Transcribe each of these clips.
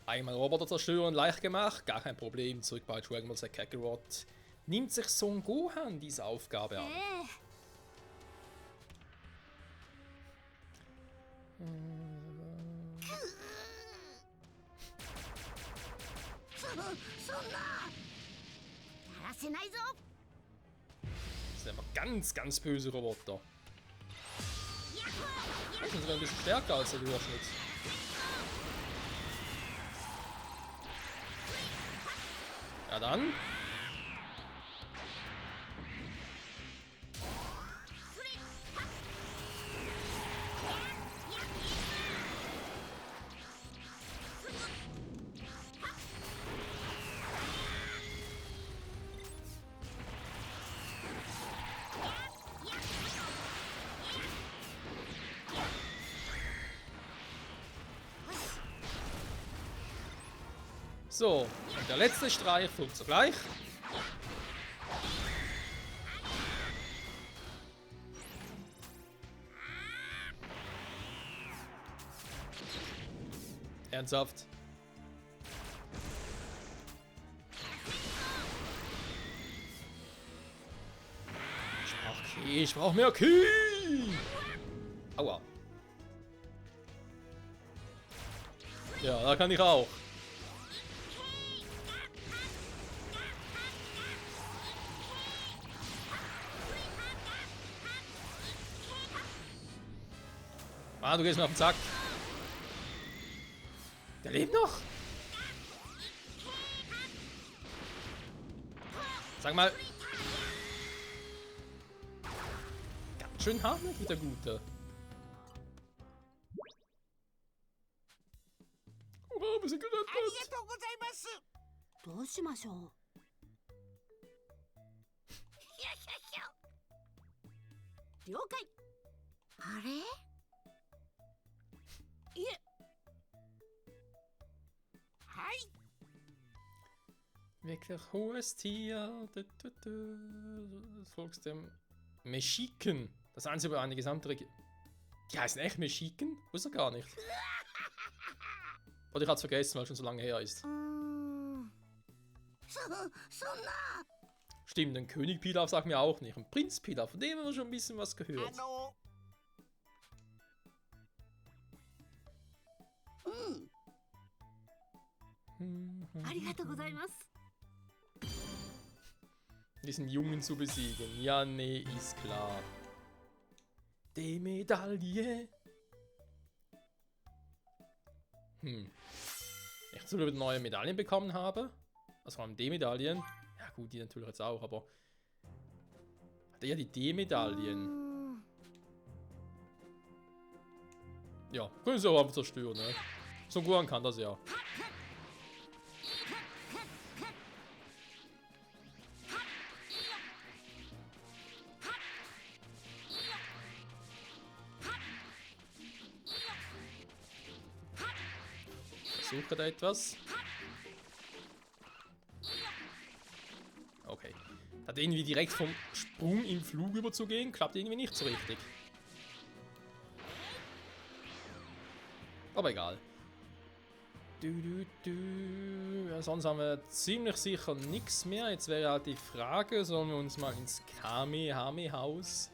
Einmal Roboter zerstören, leicht gemacht, gar kein Problem. Zurück bei Dragon Ball Z Kakarot. Nimmt sich Son Gohan diese Aufgabe an? やらせないぞ。 Das sind einfach ganz böse Roboter. Die sind sogar ein bisschen stärker als der Durchschnitt. Ja dann. So, und der letzte Streich folgt sogleich. Ernsthaft? Ich brauch mehr Ki! Aua. Ja, da kann ich auch. Ah, du gehst mir auf den Sack. Der lebt noch? Sag mal. Ganz schön hartnäckig, der Gute. Oh, wir sind gerettet. ありがとうございます。どうしましょう。よしよしよ。了解。あれ？いえ。はい。 Wirklich hohes Tier. Das folgst dem Meschiken. Das einzige über eine gesamte Region. Die heißen echt Meschiken? Wusste gar nicht. Oder ich hab's vergessen, weil es schon so lange her ist. そんな。 Stimmt, den König Pilaf sagt mir auch nicht. Und Prinz Pilaf, von dem haben wir schon ein bisschen was gehört. ありがとうございます。 Diesen Jungen zu besiegen. Ja, nee, ist klar. Die Medaille. Ich soll über neue Medaillen bekommen habe. Also vor allem D-Medaillen. Ja gut, die natürlich jetzt auch, aber... Hat er ja die D-Medaillen. Ja, können sie auch einfach zerstören, ne? So gut kann das ja. Versuche da etwas. Okay. Hat irgendwie direkt vom Sprung im Flug überzugehen, klappt irgendwie nicht so richtig. Aber egal. Ja, sonst haben wir ziemlich sicher nichts mehr. Jetzt wäre halt die Frage, sollen wir uns mal ins Kamehame-Haus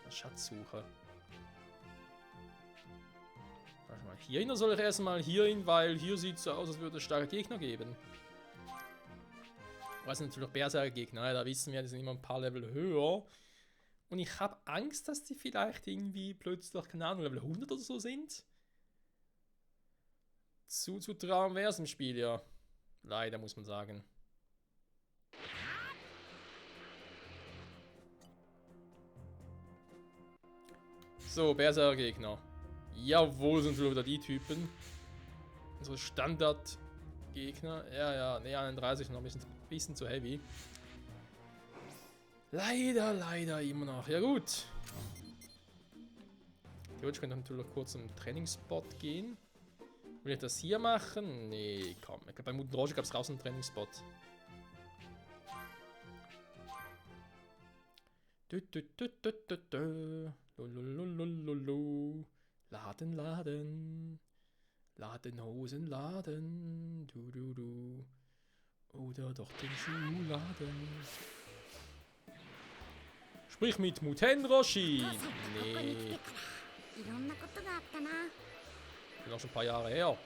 Schatzsuche. Warte mal, hierhin oder soll ich erstmal hierhin, weil hier sieht es so aus, als würde es starke Gegner geben. Aber es sind natürlich Berserker-Gegner, ne? Da wissen wir, die sind immer ein paar Level höher. Und ich habe Angst, dass die vielleicht irgendwie plötzlich, keine Ahnung, Level 100 oder so sind. Zuzutrauen wäre es im Spiel, ja. Leider, muss man sagen. So, Berserker-Gegner. Jawohl, sind schon wieder die Typen. Unsere Standard-Gegner. Ja, ne, 31 noch ein bisschen zu heavy. Leider immer noch. Ja gut. Theoretisch könnte ich natürlich kurz zum Trainingsspot gehen. Will ich das hier machen? Nee, komm. Ich glaube, bei Muten Roger gab es draußen einen Trainingsspot. Laden. Laden, Hosen, Laden, du. Oder doch den Schuhladen. Sprich mit Muten Roshi. 父さんがここに来て Nee, からいろんなことがあったな。 ist noch schon ein paar Jahre her.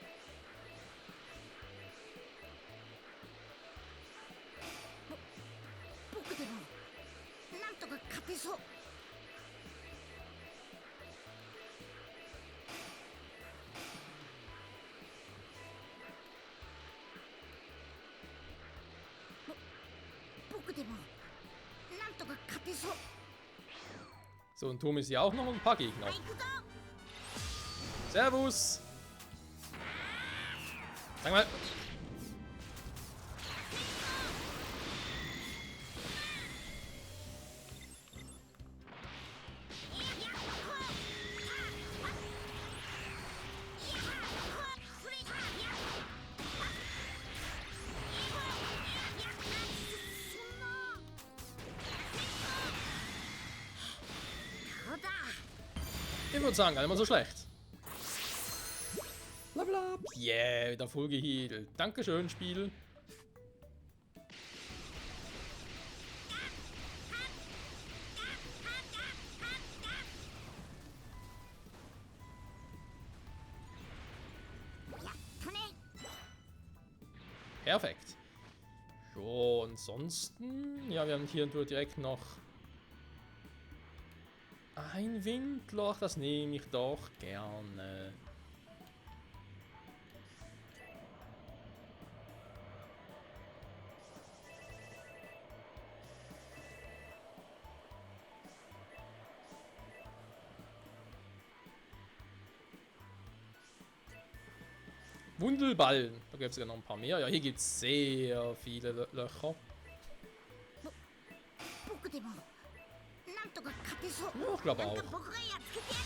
僕でもなんとか勝てそう。僕でもなんとか勝てそう。 So, und Turm ist ja auch noch ein paar Gegner. はい、行くぞ。 Servus! Sag mal. Ich würde sagen, gar nicht mal so schlecht. Level up. Yeah, wieder voll geheilt. Dankeschön, Spiel. Perfekt. Jo, ansonsten... Ja, wir haben hier direkt noch... ein Windloch, das nehme ich doch gerne. Wundelballen. Da gibt es sogar noch ein paar mehr. Ja, hier gibt es sehr viele Löcher. 僕でもなんとか勝てそう。 Ja, ich glaube なん auch. か僕がやっつけてやる。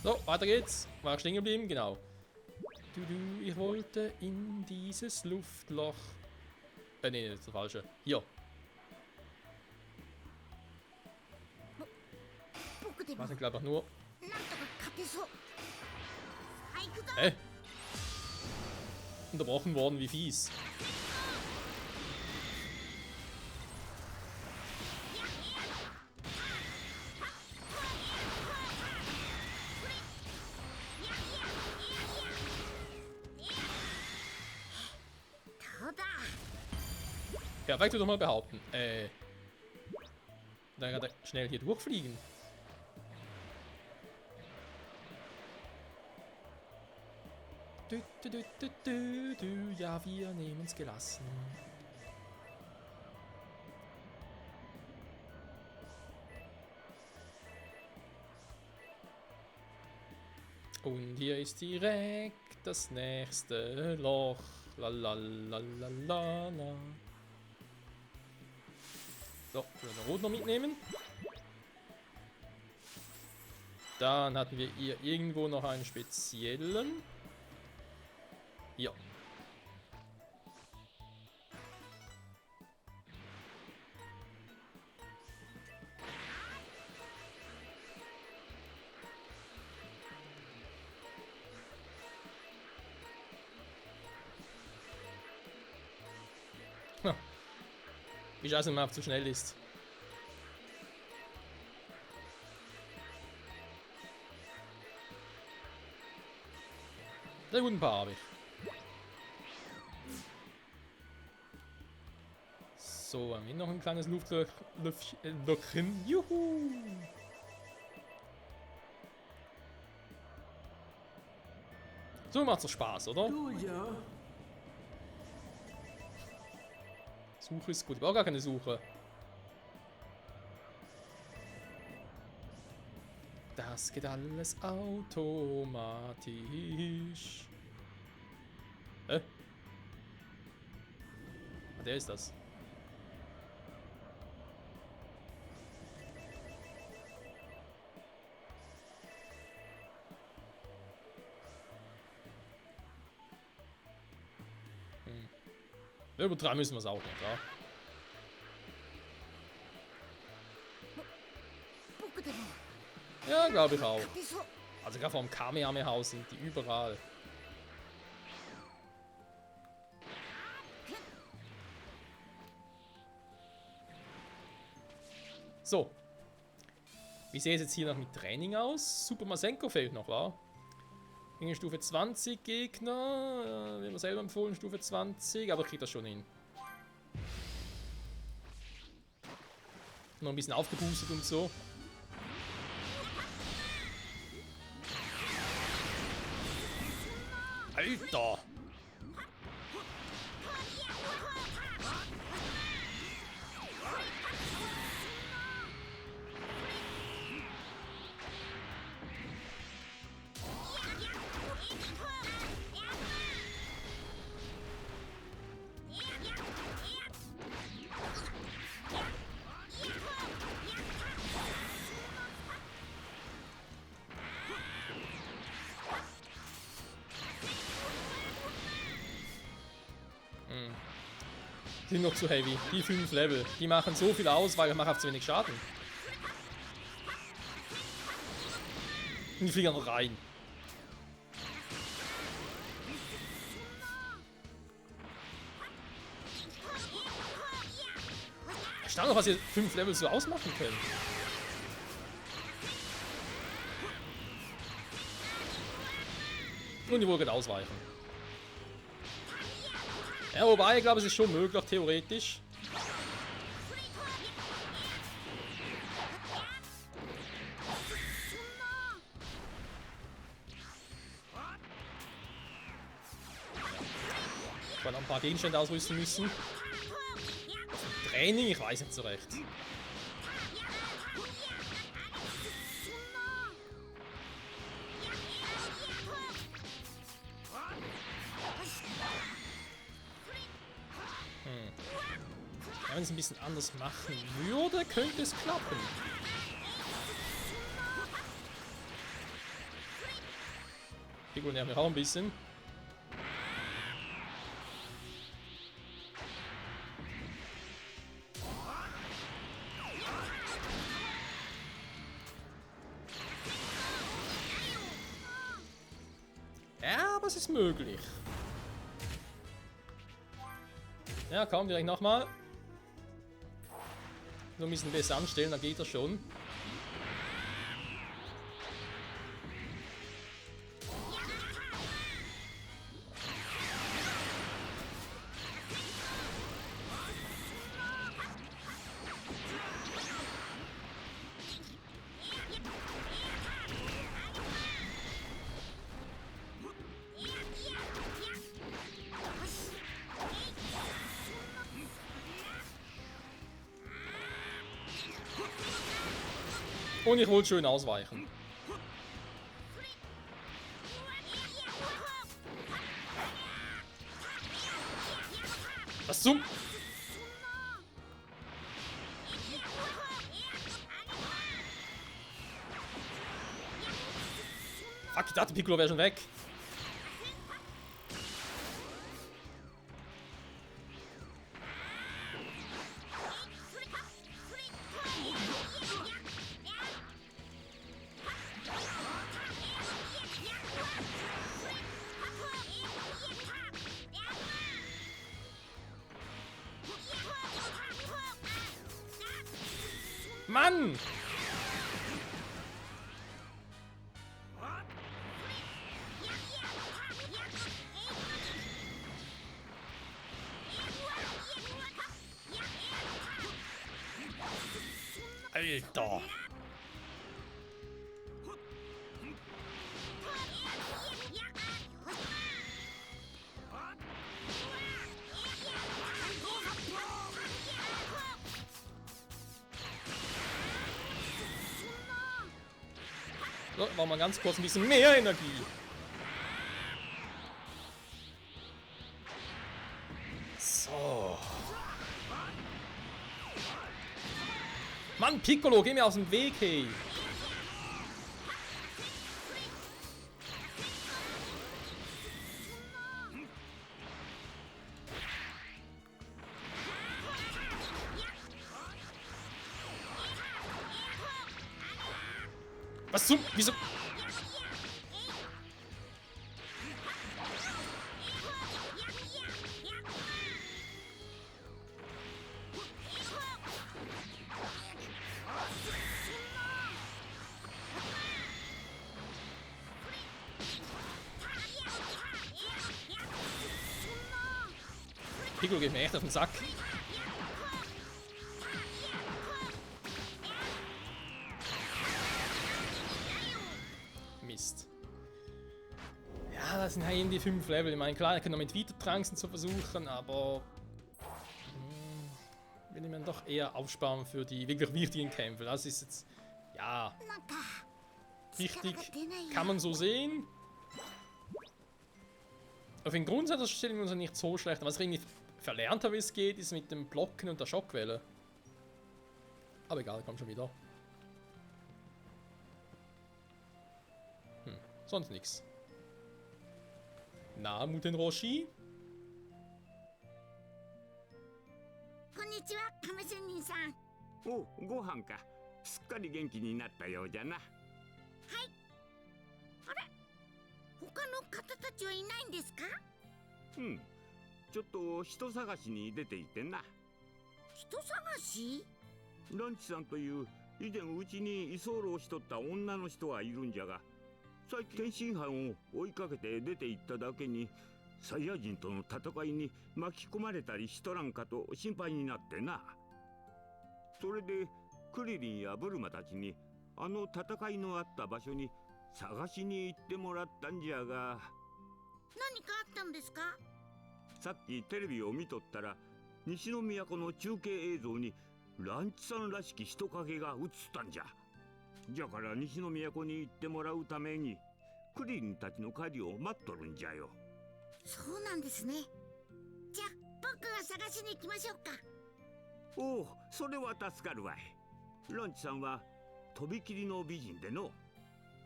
So, weiter geht's. War ich stehen geblieben? Genau. Ich wollte in dieses Luftloch. Nee, das ist das falsche. Hier. 僕でも Was ich glaube ich nur. なんとか勝てそう。はい、行くぞ。 Hä? Unterbrochen worden, wie fies. Perfekt, würde ich mal behaupten. Dann kann er schnell hier durchfliegen. Ja, wir nehmen es gelassen. Und hier ist direkt das nächste Loch. Lalalala. So, wir den Rot noch mitnehmen. Dann hatten wir hier irgendwo noch einen speziellen. Hier. Wie scheiße, wenn man zu schnell ist. Sehr guten Paar habe ich. So, haben wir noch ein kleines Luftlochchen. Juhu! So macht's doch Spaß, oder? Du ja. Suche ist gut, ich brauche gar keine Suche. Das geht alles automatisch. Hä? Ah, der ist das. Übertreiben müssen wir es auch nicht, ja? 僕でも Ja, glaube ich auch. 勝てそう。 Also gerade vom Kamehameha sind die überall. So. Wie sieht es jetzt hier noch mit Training aus? Super Masenko fehlt noch, wa? Gegen Stufe 20 Gegner. Wie wir selber empfohlen, Stufe 20. Aber ich krieg das schon hin. Noch ein bisschen aufgeboostet und so. Alter! Die sind noch zu heavy. Die 5 Level. Die machen so viel aus, weil ich mache auf zu wenig Schaden. Und die fliegen noch rein. Erstaunlich, was ihr 5 Level so ausmachen könnt. Und die wollen gerade ausweichen. Ja, wobei, ich glaube, es ist schon möglich, theoretisch. Ich werde ein paar Gegenstände ausrüsten müssen. Training, ich weiß nicht so recht. Wenn ich es ein bisschen anders machen würde, könnte es klappen. Pico nervt mich auch ein bisschen. Ja, aber es ist möglich. Ja, komm, direkt nochmal. Nur ein bisschen besser anstellen, dann geht das schon. Und ich wollte schön ausweichen. Was zum... Fuck, ich dachte, Piccolo wäre schon weg. Mann! Alter! So, machen wir ganz kurz ein bisschen mehr Energie. So. Mann, Piccolo, geh mir aus dem Weg, hey. Was zum... Wieso... Piccolo geht mir echt auf den Sack. Mist. Ja, das sind halt eben die 5 Level. Ich meine, klar, ich kann noch mit Weitertranksen zu versuchen, aber... will ich mir doch eher aufsparen für die wirklich wichtigen Kämpfe. Das ist jetzt... ja... wichtig, kann man so sehen. Auf den Grundsatz stellen wir uns nicht so schlecht. Was ich irgendwie verlernt habe, wie es geht, ist mit dem Blocken und der Schockwelle. Aber egal, kommt schon wieder. Sonst nichts. Na, Muten Roshi? こんにちは、亀仙人さん。おう、ご飯か。すっかり元気になったようじゃな。他の方たちはいないんですか？うん。ちょっと人探しに出ていてな。人探し？ランチさんという以前うちに居候しとった女の人はいるんじゃが、最近天津飯を追いかけて出て行っただけに、サイヤ人との戦いに巻き込まれたりしとらんかと心配になってな。それでクリリンやブルマたちにあの戦いのあった場所に探しに行ってもらったんじゃが。何かあったんですか？さっきテレビを見とったら西の都の中継映像にランチさんらしき人影が映ったんじゃ。じゃから西の都に行ってもらうためにクリリンたちの帰りを待っとるんじゃよ。そうなんですね。じゃあ僕が探しに行きましょうか。おお、それは助かるわい。ランチさんはとびきりの美人での、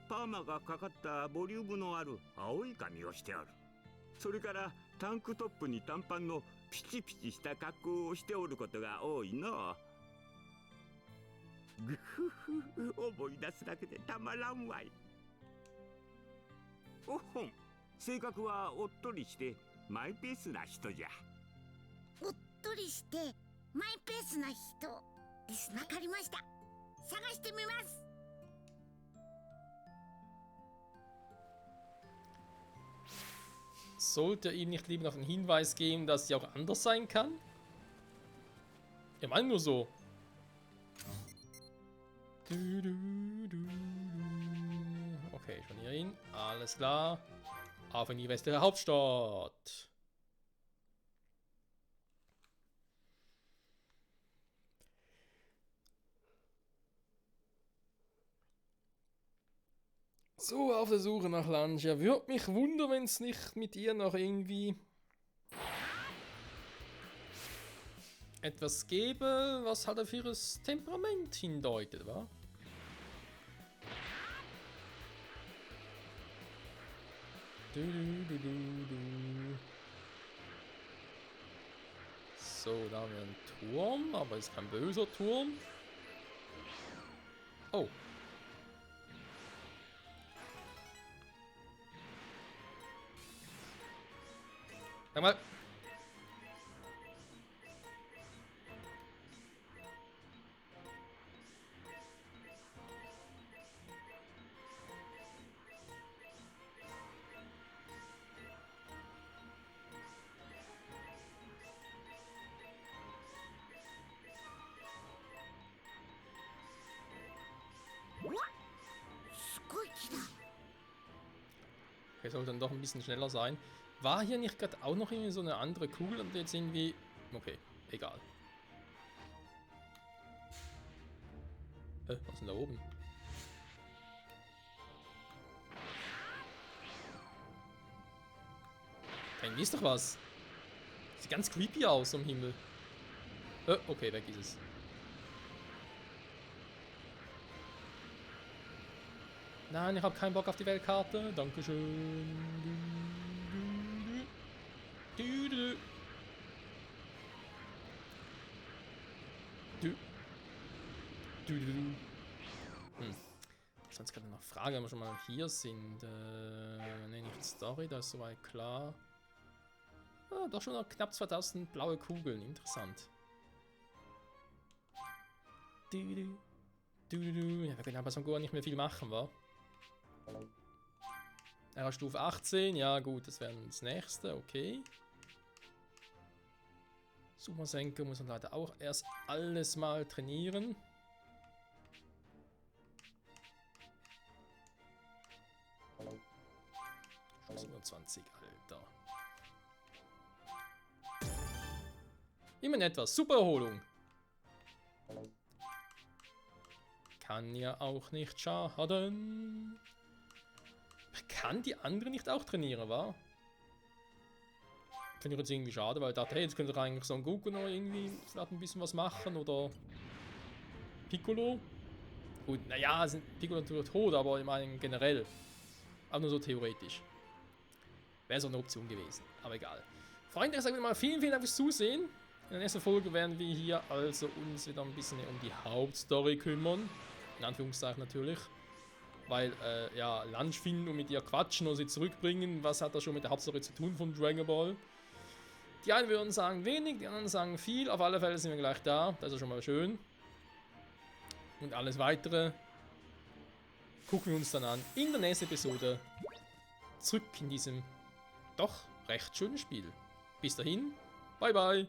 パーマがかかったボリュームのある青い髪をしておる。それからタンクトップに短パンのピチピチした格好をしておることが多いの。ぐふふ、思い出すだけでたまらんわい。おほん、性格はおっとりしてマイペースな人じゃ。おっとりしてマイペースな人ですね。わかりました。探してみます。Sollte ihm nicht lieber noch einen Hinweis geben, dass sie auch anders sein kann? Ich meine nur so. Okay, schon hier hin. Alles klar. Auf in die westliche Hauptstadt. So, auf der Suche nach Lancia. Würde mich wundern, wenn es nicht mit ihr noch irgendwie etwas gäbe, was halt auf ihres Temperament hindeutet, wa? So, da haben wir einen Turm, aber ist kein böser Turm. Oh. Sag mal. Okay, soll dann doch ein bisschen schneller sein. War hier nicht gerade auch noch irgendwie so eine andere Kugel und jetzt irgendwie... Okay, egal. Was ist denn da oben? Da hinten ist doch was. Sieht ganz creepy aus am Himmel. Okay, weg ist es. Nein, ich habe keinen Bock auf die Weltkarte. Dankeschön. Sonst gerade noch Fragen, wenn wir schon mal hier sind. Ne, nicht Story, da ist soweit klar. Ah, doch schon noch knapp 2000 blaue Kugeln, interessant. Ja, wir können aber so gar nicht mehr viel machen, wa? Er hat Stufe 18, ja gut, das wäre das nächste, okay. Super Senke muss man leider auch erst alles mal trainieren. Schon 27, Alter. Immerhin etwas. Super Erholung. Kann ja auch nicht schaden. Kann die andere nicht auch trainieren, wa? Finde ich jetzt irgendwie schade, weil ich dachte, hey, jetzt könnte eigentlich Son Goku noch irgendwie vielleicht ein bisschen was machen oder Piccolo. Gut, naja, sind Piccolo natürlich tot, aber ich meine generell. Auch nur so theoretisch. Wäre so eine Option gewesen, aber egal. Freunde, ich sage mal vielen Dank fürs Zusehen. In der nächsten Folge werden wir hier also uns wieder ein bisschen um die Hauptstory kümmern. In Anführungszeichen natürlich. Weil, ja, Lunch finden und mit ihr quatschen und sie zurückbringen. Was hat das schon mit der Hauptstory zu tun von Dragon Ball? Die einen würden sagen wenig, die anderen sagen viel. Auf alle Fälle sind wir gleich da. Das ist schon mal schön. Und alles weitere gucken wir uns dann an in der nächsten Episode. Zurück in diesem doch recht schönen Spiel. Bis dahin, bye bye.